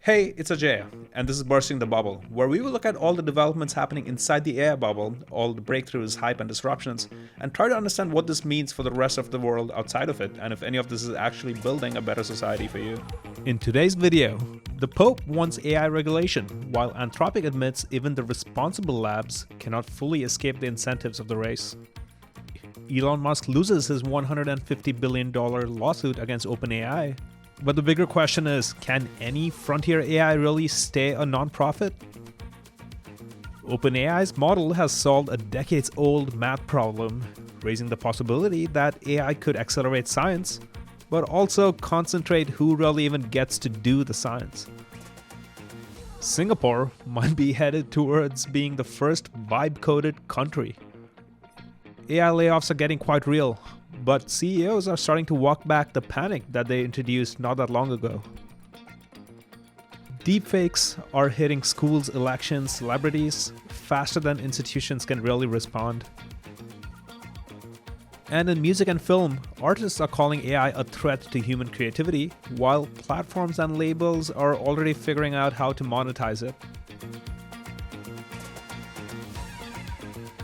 Hey, it's Ajay, and this is Bursting the Bubble, where we will look at all the developments happening inside the AI bubble, all the breakthroughs, hype, and disruptions, and try to understand what this means for the rest of the world outside of it, and if any of this is actually building a better society for you. In today's video, the Pope wants AI regulation, while Anthropic admits even the responsible labs cannot fully escape the incentives of the race. Elon Musk loses his $150 billion lawsuit against OpenAI. But the bigger question is, can any frontier AI really stay a non-profit? OpenAI's model has solved a decades-old math problem, raising the possibility that AI could accelerate science, but also concentrate who really even gets to do the science. Singapore might be headed towards being the first Vibecoded country. AI layoffs are getting quite real, but CEOs are starting to walk back the panic that they introduced not that long ago. Deepfakes are hitting schools, elections, celebrities faster than institutions can really respond. And in music and film, artists are calling AI a threat to human creativity, while platforms and labels are already figuring out how to monetize it.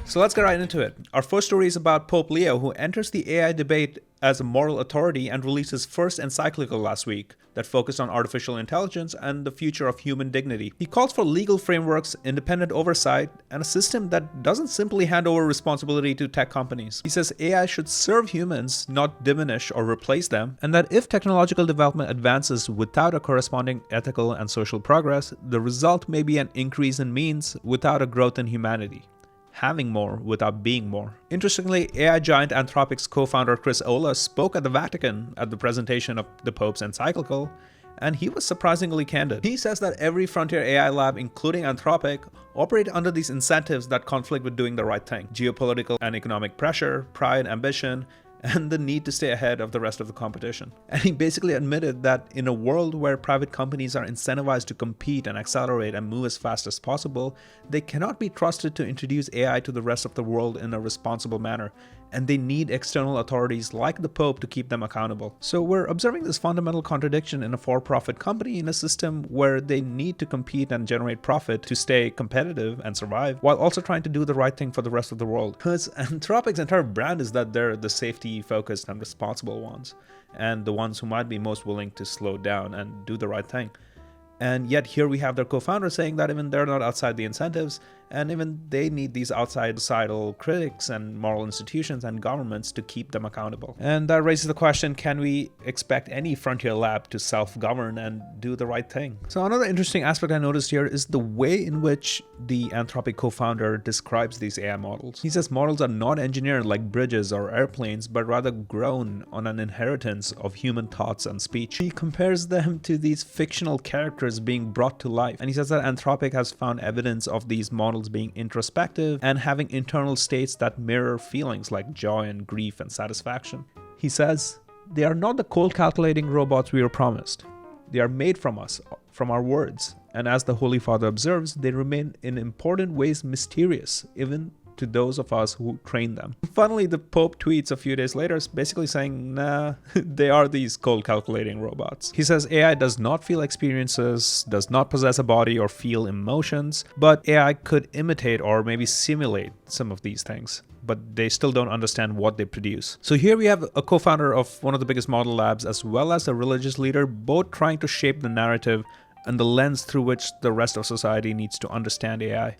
So let's get right into it. Our first story is about Pope Leo, who enters the AI debate as a moral authority and released his first encyclical last week that focused on artificial intelligence and the future of human dignity. He calls for legal frameworks, independent oversight, and a system that doesn't simply hand over responsibility to tech companies. He says AI should serve humans, not diminish or replace them, and that if technological development advances without a corresponding ethical and social progress, the result may be an increase in means without a growth in humanity. Having more without being more. Interestingly, AI giant Anthropic's co-founder Chris Olah spoke at the Vatican at the presentation of the Pope's encyclical, and he was surprisingly candid. He says that every frontier AI lab, including Anthropic, operate under these incentives that conflict with doing the right thing. Geopolitical and economic pressure, pride, ambition, and the need to stay ahead of the rest of the competition. And he basically admitted that in a world where private companies are incentivized to compete and accelerate and move as fast as possible, they cannot be trusted to introduce AI to the rest of the world in a responsible manner, and they need external authorities like the Pope to keep them accountable. So we're observing this fundamental contradiction in a for-profit company in a system where they need to compete and generate profit to stay competitive and survive, while also trying to do the right thing for the rest of the world. Because Anthropic's entire brand is that they're the safety-focused and responsible ones, and the ones who might be most willing to slow down and do the right thing. And yet here we have their co-founder saying that even they're not outside the incentives, and even they need these outside societal critics and moral institutions and governments to keep them accountable. And that raises the question, can we expect any frontier lab to self-govern and do the right thing? So another interesting aspect I noticed here is the way in which the Anthropic co-founder describes these AI models. He says models are not engineered like bridges or airplanes, but rather grown on an inheritance of human thoughts and speech. He compares them to these fictional characters being brought to life. And he says that Anthropic has found evidence of these models being introspective and having internal states that mirror feelings like joy and grief and satisfaction. He says, they are not the cold calculating robots we were promised. They are made from us, from our words. And as the Holy Father observes, they remain in important ways mysterious, even to those of us who train them. Finally, the Pope tweets a few days later basically saying, nah, they are these cold calculating robots. He says AI does not feel experiences, does not possess a body or feel emotions, but AI could imitate or maybe simulate some of these things, but they still don't understand what they produce. So here we have a co-founder of one of the biggest model labs as well as a religious leader, both trying to shape the narrative and the lens through which the rest of society needs to understand AI.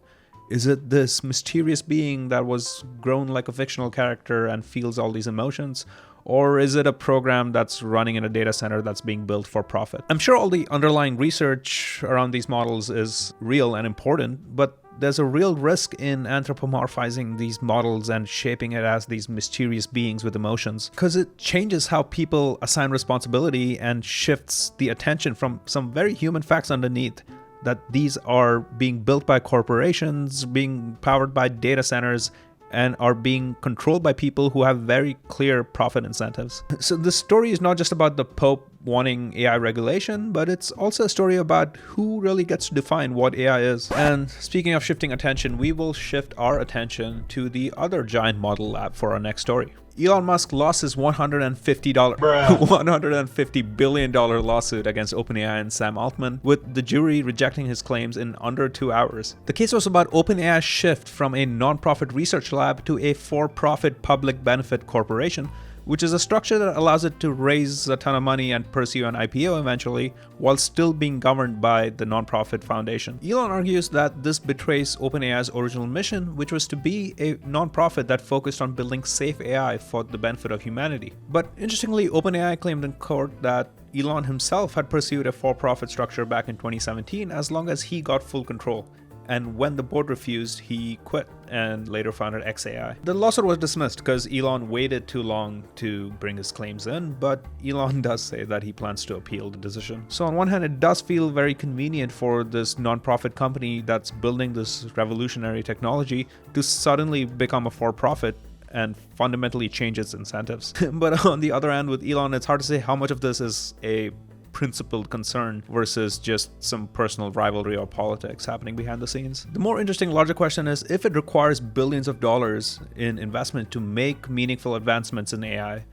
Is it this mysterious being that was grown like a fictional character and feels all these emotions? Or is it a program that's running in a data center that's being built for profit? I'm sure all the underlying research around these models is real and important, but there's a real risk in anthropomorphizing these models and shaping it as these mysterious beings with emotions, because it changes how people assign responsibility and shifts the attention from some very human facts underneath, that these are being built by corporations, being powered by data centers, and are being controlled by people who have very clear profit incentives. So the story is not just about the Pope wanting AI regulation, but it's also a story about who really gets to define what AI is. And speaking of shifting attention, we will shift our attention to the other giant model lab for our next story. Elon Musk lost his $150 billion lawsuit against OpenAI and Sam Altman, with the jury rejecting his claims in under 2 hours. The case was about OpenAI's shift from a non-profit research lab to a for-profit public benefit corporation, which is a structure that allows it to raise a ton of money and pursue an IPO eventually, while still being governed by the nonprofit foundation. Elon argues that this betrays OpenAI's original mission, which was to be a nonprofit that focused on building safe AI for the benefit of humanity. But interestingly, OpenAI claimed in court that Elon himself had pursued a for-profit structure back in 2017 as long as he got full control. And when the board refused, he quit and later founded xAI. The lawsuit was dismissed because Elon waited too long to bring his claims in, but Elon does say that he plans to appeal the decision. So on one hand, it does feel very convenient for this nonprofit company that's building this revolutionary technology to suddenly become a for-profit and fundamentally change its incentives. But on the other hand, with Elon, it's hard to say how much of this is a principled concern versus just some personal rivalry or politics happening behind the scenes. The more interesting larger question is if it requires billions of dollars in investment to make meaningful advancements in AI,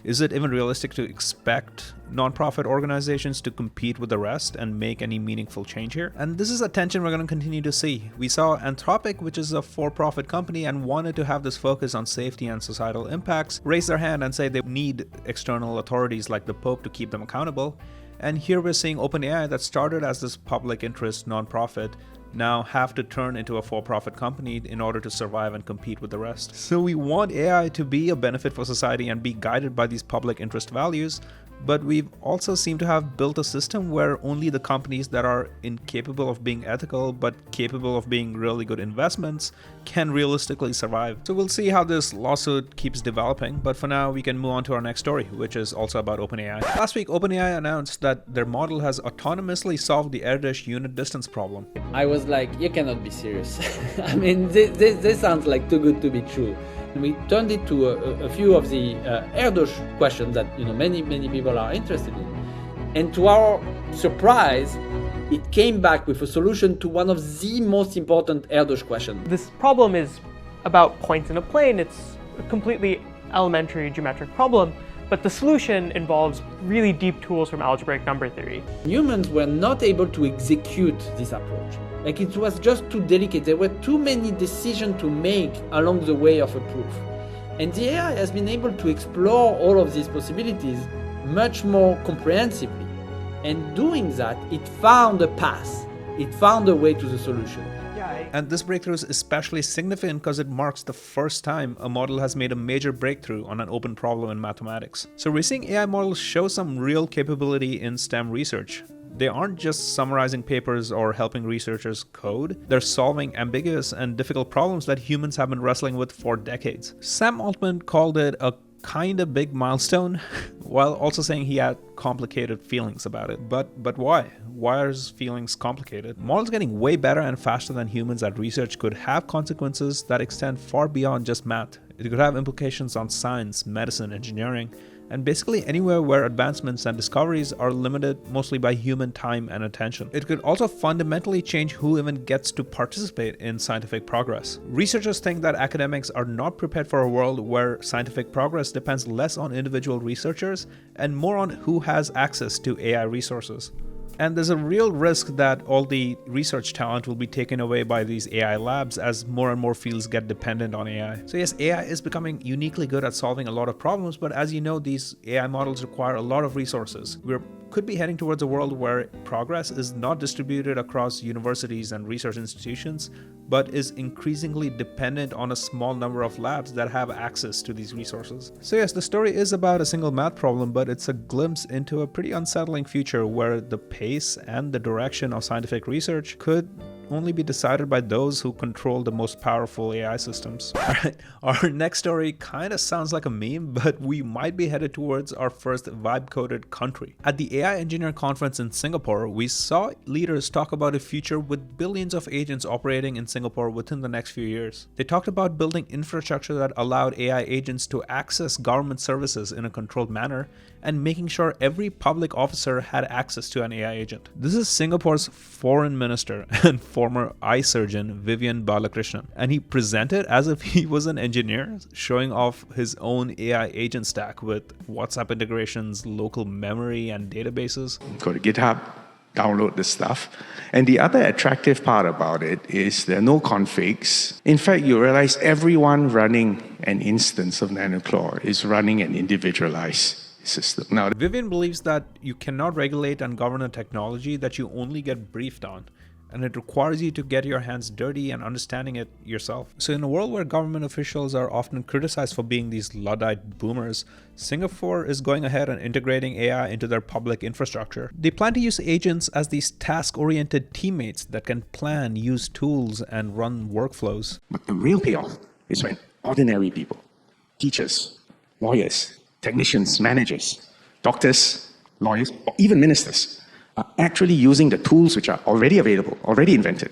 is it even realistic to expect nonprofit organizations to compete with the rest and make any meaningful change here? And this is a tension we're going to continue to see. We saw Anthropic, which is a for-profit company and wanted to have this focus on safety and societal impacts, raise their hand and say they need external authorities like the Pope to keep them accountable. And here we're seeing OpenAI that started as this public interest nonprofit now have to turn into a for-profit company in order to survive and compete with the rest. So we want AI to be a benefit for society and be guided by these public interest values, but we've also seemed to have built a system where only the companies that are incapable of being ethical but capable of being really good investments can realistically survive. So we'll see how this lawsuit keeps developing, but for now we can move on to our next story, which is also about OpenAI. Last week, OpenAI announced that their model has autonomously solved the Erdős unit distance problem. I was like, you cannot be serious. I mean, this sounds like too good to be true. We turned it to a few of the Erdős questions that many people are interested in, and to our surprise, it came back with a solution to one of the most important Erdős questions. This problem is about points in a plane. It's a completely elementary geometric problem, but the solution involves really deep tools from algebraic number theory. Humans were not able to execute this approach. Like, it was just too delicate. There were too many decisions to make along the way of a proof. And the AI has been able to explore all of these possibilities much more comprehensively. And doing that, it found a path. It found a way to the solution. And this breakthrough is especially significant because it marks the first time a model has made a major breakthrough on an open problem in mathematics. So we're seeing AI models show some real capability in STEM research. They aren't just summarizing papers or helping researchers code, they're solving ambiguous and difficult problems that humans have been wrestling with for decades. Sam Altman called it a kind of big milestone, while also saying he had complicated feelings about it. But why? Why are his feelings complicated? Models getting way better and faster than humans at research could have consequences that extend far beyond just math. It could have implications on science, medicine, engineering, and basically anywhere where advancements and discoveries are limited mostly by human time and attention. It could also fundamentally change who even gets to participate in scientific progress. Researchers think that academics are not prepared for a world where scientific progress depends less on individual researchers and more on who has access to AI resources. And there's a real risk that all the research talent will be taken away by these AI labs as more and more fields get dependent on AI. So yes, AI is becoming uniquely good at solving a lot of problems, but as you know, these AI models require a lot of resources. We could be heading towards a world where progress is not distributed across universities and research institutions, but is increasingly dependent on a small number of labs that have access to these resources. So yes, the story is about a single math problem, but it's a glimpse into a pretty unsettling future where the pace and the direction of scientific research could only be decided by those who control the most powerful AI systems. Alright, our next story kind of sounds like a meme, but we might be headed towards our first Vibecoded Country. At the AI Engineer Conference in Singapore, we saw leaders talk about a future with billions of agents operating in Singapore within the next few years. They talked about building infrastructure that allowed AI agents to access government services in a controlled manner and making sure every public officer had access to an AI agent. This is Singapore's foreign minister and former eye surgeon Vivian Balakrishnan, and he presented as if he was an engineer, showing off his own AI agent stack with WhatsApp integrations, local memory, and databases. Go to GitHub, download the stuff. And the other attractive part about it is there are no configs. In fact, you realize everyone running an instance of NanoClaw is running an individualized system. Now, Vivian believes that you cannot regulate and govern a technology that you only get briefed on, and it requires you to get your hands dirty and understanding it yourself. So in a world where government officials are often criticized for being these Luddite boomers, Singapore is going ahead and integrating AI into their public infrastructure. They plan to use agents as these task-oriented teammates that can plan, use tools, and run workflows. but the real payoff is when ordinary people, teachers, lawyers, technicians, managers, doctors, lawyers, or even ministers are actually using the tools which are already available, already invented.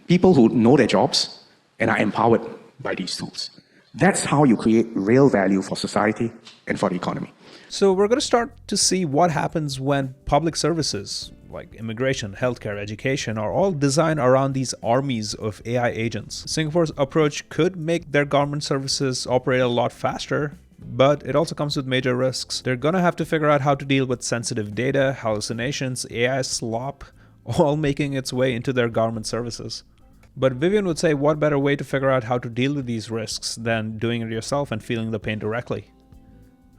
People who know their jobs and are empowered by these tools. That's how you create real value for society and for the economy. So we're going to start to see what happens when public services like immigration, healthcare, education are all designed around these armies of AI agents. Singapore's approach could make their government services operate a lot faster, but it also comes with major risks. They're going to have to figure out how to deal with sensitive data, hallucinations, AI slop, all making its way into their government services. But Vivian would say, what better way to figure out how to deal with these risks than doing it yourself and feeling the pain directly?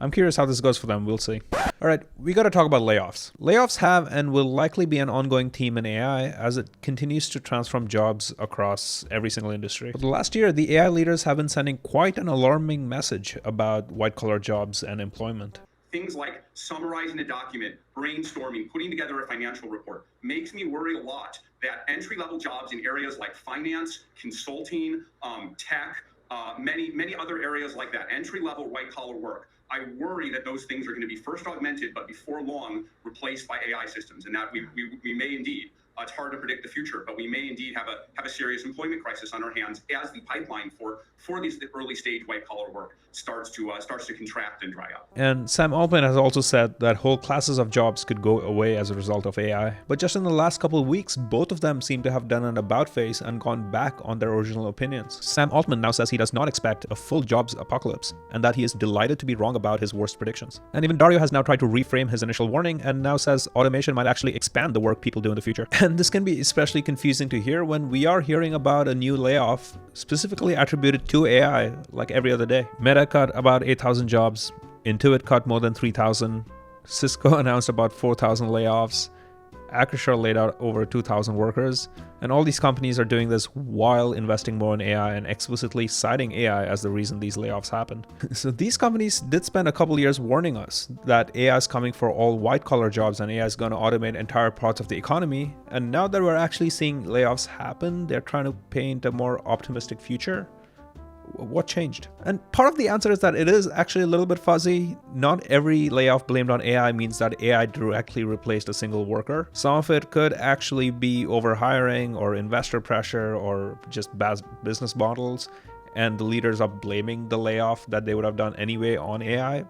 I'm curious how this goes for them, we'll see. Alright, we gotta talk about layoffs. Layoffs have and will likely be an ongoing theme in AI as it continues to transform jobs across every single industry. For the last year, the AI leaders have been sending quite an alarming message about white-collar jobs and employment. Things like summarizing a document, brainstorming, putting together a financial report makes me worry a lot that entry-level jobs in areas like finance, consulting, tech, many other areas like that, entry-level white-collar work, I worry that those things are going to be first augmented, but before long replaced by AI systems, and that we may indeed. It's hard to predict the future, but we may indeed have a serious employment crisis on our hands as the pipeline for these early stage white collar work starts to contract and dry up. And Sam Altman has also said that whole classes of jobs could go away as a result of AI. But just in the last couple of weeks, both of them seem to have done an about face and gone back on their original opinions. Sam Altman now says he does not expect a full jobs apocalypse and that he is delighted to be wrong about his worst predictions. And even Dario has now tried to reframe his initial warning and now says automation might actually expand the work people do in the future. And this can be especially confusing to hear when we are hearing about a new layoff specifically attributed to AI like every other day. Meta cut about 8,000 jobs, Intuit cut more than 3,000, Cisco announced about 4,000 layoffs, Acrisure laid out over 2,000 workers, and all these companies are doing this while investing more in AI and explicitly citing AI as the reason these layoffs happened. So these companies did spend a couple years warning us that AI is coming for all white-collar jobs and AI is going to automate entire parts of the economy, and now that we're actually seeing layoffs happen, they're trying to paint a more optimistic future. What changed? And part of the answer is that it is actually a little bit fuzzy. Not every layoff blamed on AI means that AI directly replaced a single worker. Some of it could actually be overhiring or investor pressure or just bad business models, and the leaders are blaming the layoff that they would have done anyway on AI.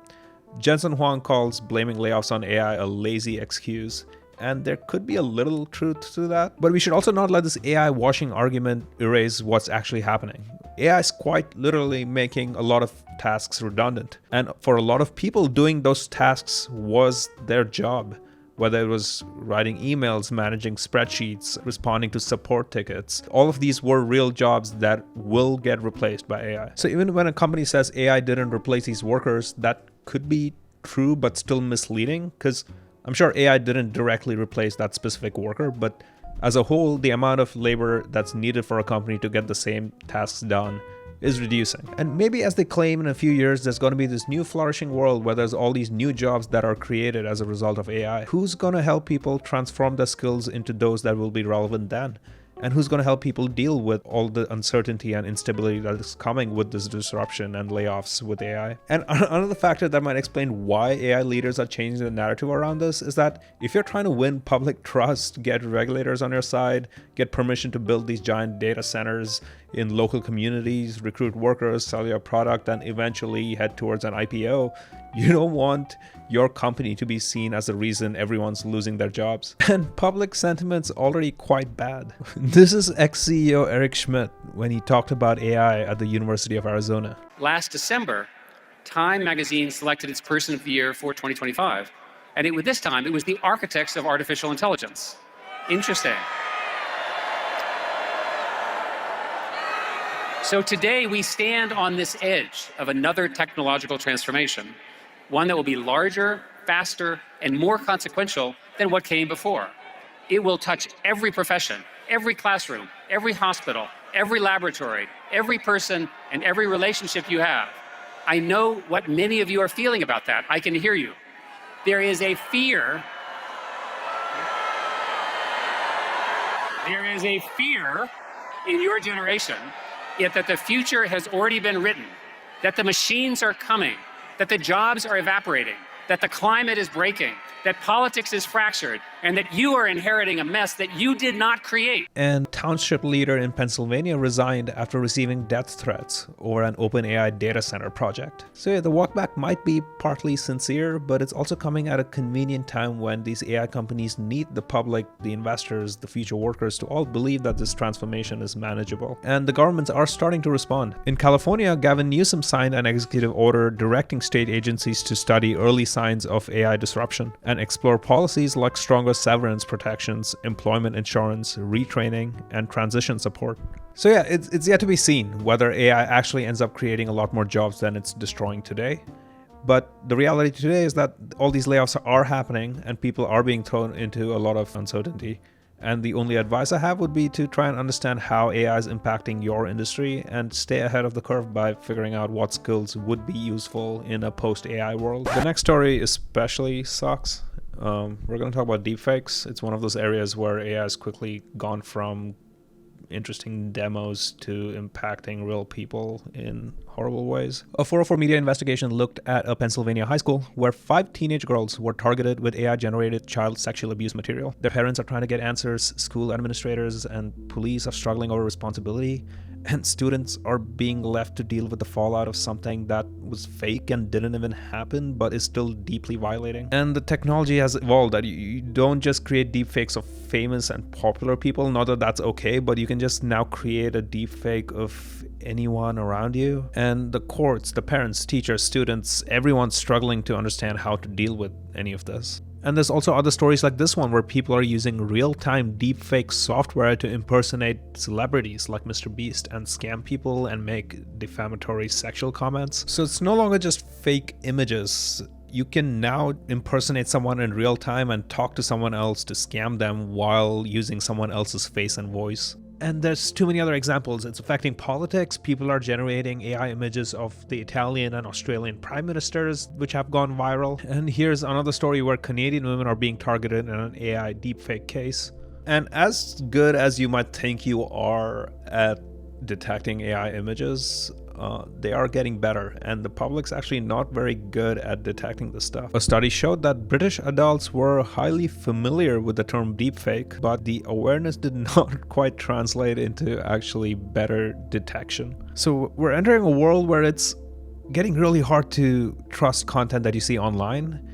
Jensen Huang calls blaming layoffs on AI a lazy excuse. And there could be a little truth to that. But we should also not let this AI washing argument erase what's actually happening. AI is quite literally making a lot of tasks redundant. And for a lot of people, doing those tasks was their job. Whether it was writing emails, managing spreadsheets, responding to support tickets. All of these were real jobs that will get replaced by AI. So even when a company says AI didn't replace these workers, that could be true but still misleading, because I'm sure AI didn't directly replace that specific worker, but as a whole, the amount of labor that's needed for a company to get the same tasks done is reducing. And maybe as they claim in a few years, there's going to be this new flourishing world where there's all these new jobs that are created as a result of AI. Who's going to help people transform their skills into those that will be relevant then? And who's going to help people deal with all the uncertainty and instability that is coming with this disruption and layoffs with AI? And another factor that might explain why AI leaders are changing the narrative around this is that if you're trying to win public trust, get regulators on your side, get permission to build these giant data centers, in local communities, recruit workers, sell your product, and eventually head towards an IPO. You don't want your company to be seen as the reason everyone's losing their jobs. And public sentiment's already quite bad. This is ex-CEO Eric Schmidt when he talked about AI at the University of Arizona. Last December, Time magazine selected its Person of the Year for 2025. And this time, it was the architects of artificial intelligence. Interesting. So today we stand on this edge of another technological transformation, one that will be larger, faster, and more consequential than what came before. It will touch every profession, every classroom, every hospital, every laboratory, every person, and every relationship you have. I know what many of you are feeling about that. I can hear you. There is a fear. There is a fear in your generation yet that the future has already been written, that the machines are coming, that the jobs are evaporating, that the climate is breaking, that politics is fractured, and that you are inheriting a mess that you did not create. And township leader in Pennsylvania resigned after receiving death threats over an OpenAI data center project. So yeah, the walkback might be partly sincere, but it's also coming at a convenient time when these AI companies need the public, the investors, the future workers to all believe that this transformation is manageable. And the governments are starting to respond. In California, Gavin Newsom signed an executive order directing state agencies to study early signs of AI disruption and explore policies like stronger severance protections, employment insurance, retraining, and transition support. So yeah, it's yet to be seen whether AI actually ends up creating a lot more jobs than it's destroying today. But the reality today is that all these layoffs are happening and people are being thrown into a lot of uncertainty. And the only advice I have would be to try and understand how AI is impacting your industry and stay ahead of the curve by figuring out what skills would be useful in a post-AI world. The next story especially sucks. We're going to talk about deepfakes. It's one of those areas where AI has quickly gone from interesting demos to impacting real people in horrible ways. A 404 media investigation looked at a Pennsylvania high school where 5 teenage girls were targeted with AI-generated child sexual abuse material. Their parents are trying to get answers, school administrators and police are struggling over responsibility, and students are being left to deal with the fallout of something that was fake and didn't even happen but is still deeply violating. And the technology has evolved that you don't just create deepfakes of famous and popular people, not that that's okay, but you can just now create a deepfake of anyone around you. And the courts, the parents, teachers, students, everyone's struggling to understand how to deal with any of this. And there's also other stories like this one where people are using real-time deepfake software to impersonate celebrities like Mr. Beast and scam people and make defamatory sexual comments. So it's no longer just fake images. You can now impersonate someone in real time and talk to someone else to scam them while using someone else's face and voice. And there's too many other examples. It's affecting politics. People are generating AI images of the Italian and Australian prime ministers, which have gone viral. And here's another story where Canadian women are being targeted in an AI deepfake case. And as good as you might think you are at detecting AI images, they are getting better, and the public's actually not very good at detecting this stuff. A study showed that British adults were highly familiar with the term deepfake, but the awareness did not quite translate into actually better detection. So we're entering a world where it's getting really hard to trust content that you see online,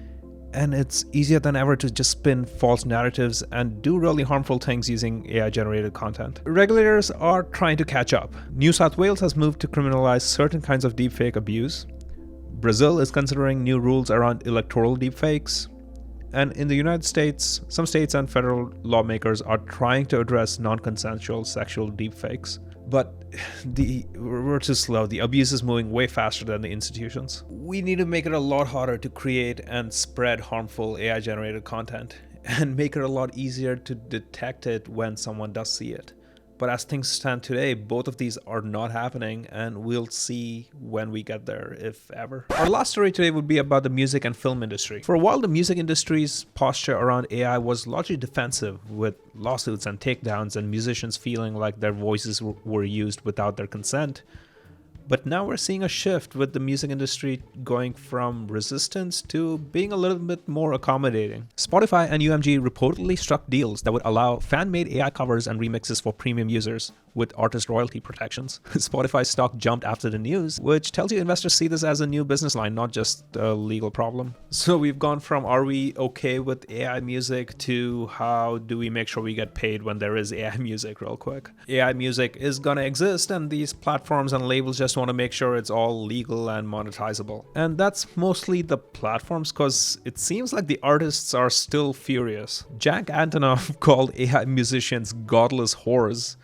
and it's easier than ever to just spin false narratives and do really harmful things using AI-generated content. Regulators are trying to catch up. New South Wales has moved to criminalize certain kinds of deepfake abuse. Brazil is considering new rules around electoral deepfakes. And in the United States, some states and federal lawmakers are trying to address non-consensual sexual deepfakes. But we're too slow. The abuse is moving way faster than the institutions. We need to make it a lot harder to create and spread harmful AI-generated content and make it a lot easier to detect it when someone does see it. But as things stand today, both of these are not happening, and we'll see when we get there, if ever. Our last story today would be about the music and film industry. For a while, the music industry's posture around AI was largely defensive, with lawsuits and takedowns and musicians feeling like their voices were used without their consent. But now we're seeing a shift with the music industry going from resistance to being a little bit more accommodating. Spotify and UMG reportedly struck deals that would allow fan-made AI covers and remixes for premium users with artist royalty protections. Spotify's stock jumped after the news, which tells you investors see this as a new business line, not just a legal problem. So we've gone from are we okay with AI music to how do we make sure we get paid when there is AI music real quick. AI music is gonna exist and these platforms and labels just want to make sure it's all legal and monetizable. And that's mostly the platforms because it seems like the artists are still furious. Jack Antonoff called AI musicians godless whores.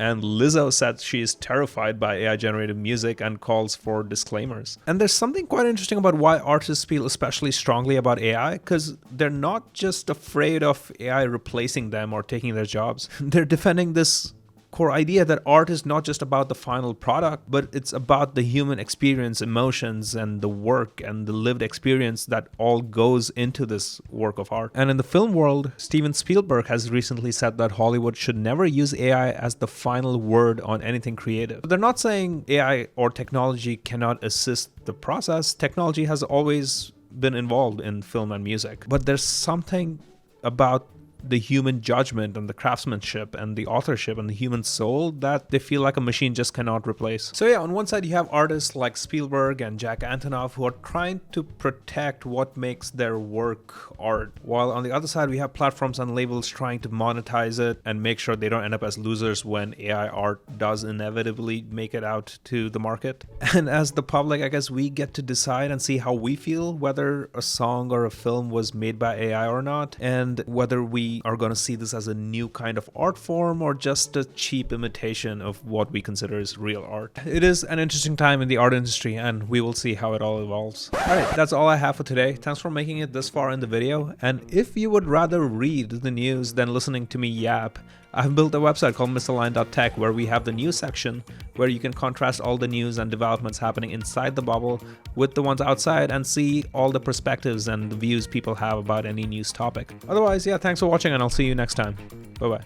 And Lizzo said she is terrified by AI-generated music and calls for disclaimers. And there's something quite interesting about why artists feel especially strongly about AI, because they're not just afraid of AI replacing them or taking their jobs. They're defending this core idea that art is not just about the final product, but it's about the human experience, emotions, and the work and the lived experience that all goes into this work of art. And in the film world, Steven Spielberg has recently said that Hollywood should never use AI as the final word on anything creative. They're not saying AI or technology cannot assist the process. Technology has always been involved in film and music, but there's something about the human judgment and the craftsmanship and the authorship and the human soul that they feel like a machine just cannot replace. So yeah, on one side you have artists like Spielberg and Jack Antonoff who are trying to protect what makes their work art, while on the other side we have platforms and labels trying to monetize it and make sure they don't end up as losers when AI art does inevitably make it out to the market. And as the public, I guess we get to decide and see how we feel whether a song or a film was made by AI or not, and whether we are going to see this as a new kind of art form or just a cheap imitation of what we consider as real art. It is an interesting time in the art industry and we will see how it all evolves. Alright, that's all I have for today. Thanks for making it this far in the video, and if you would rather read the news than listening to me yap, I've built a website called misaligned.tech where we have the news section where you can contrast all the news and developments happening inside the bubble with the ones outside and see all the perspectives and the views people have about any news topic. Otherwise, yeah, thanks for watching and I'll see you next time. Bye-bye.